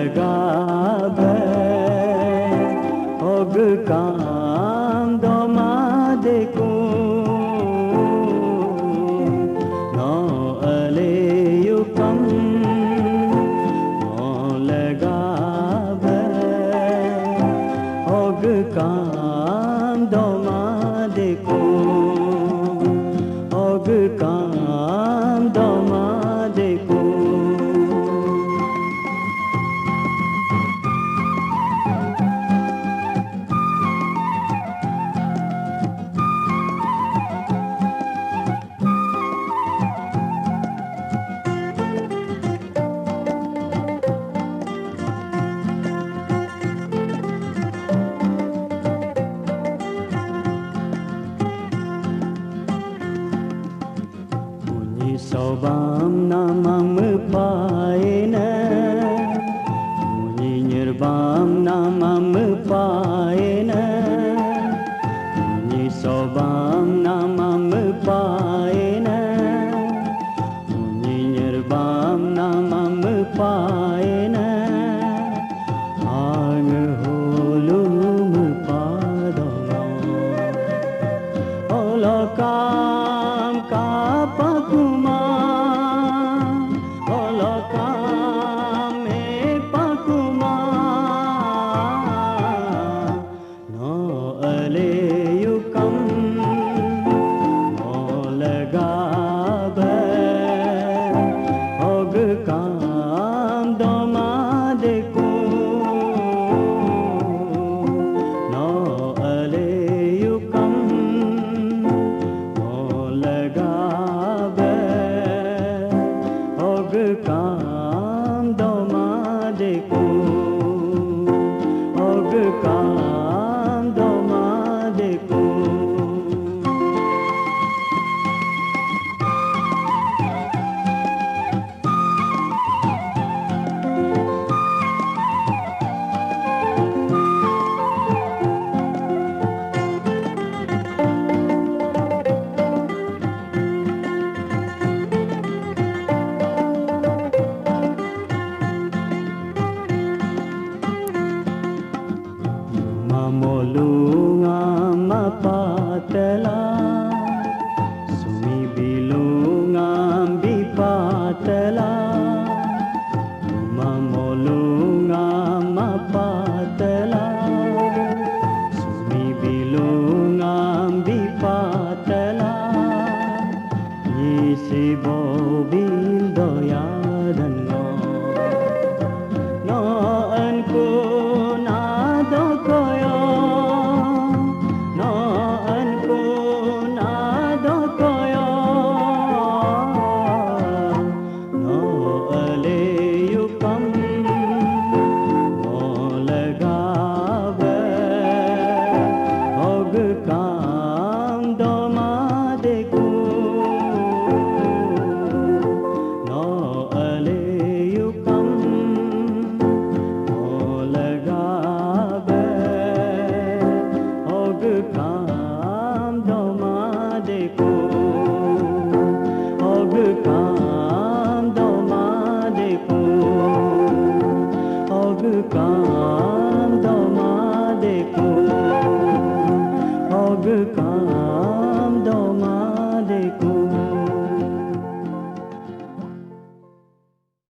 लगाबे og kam domadeku no aleyukam no लगाबे og kam domadeku og kam domadeku Sobam namam paena Muni nyirbam namam paena Muni sobam namam paena Muni nyirbam namam paena Ang hulum padama Olokam kapakuma काम domadeku og काम domadeku Molunga mapatela Sumi bilunga bipatela Molunga mapatela Sumi bilunga bipatela Yisi bobil doyadan no anku nado koyo काम domadeku og काम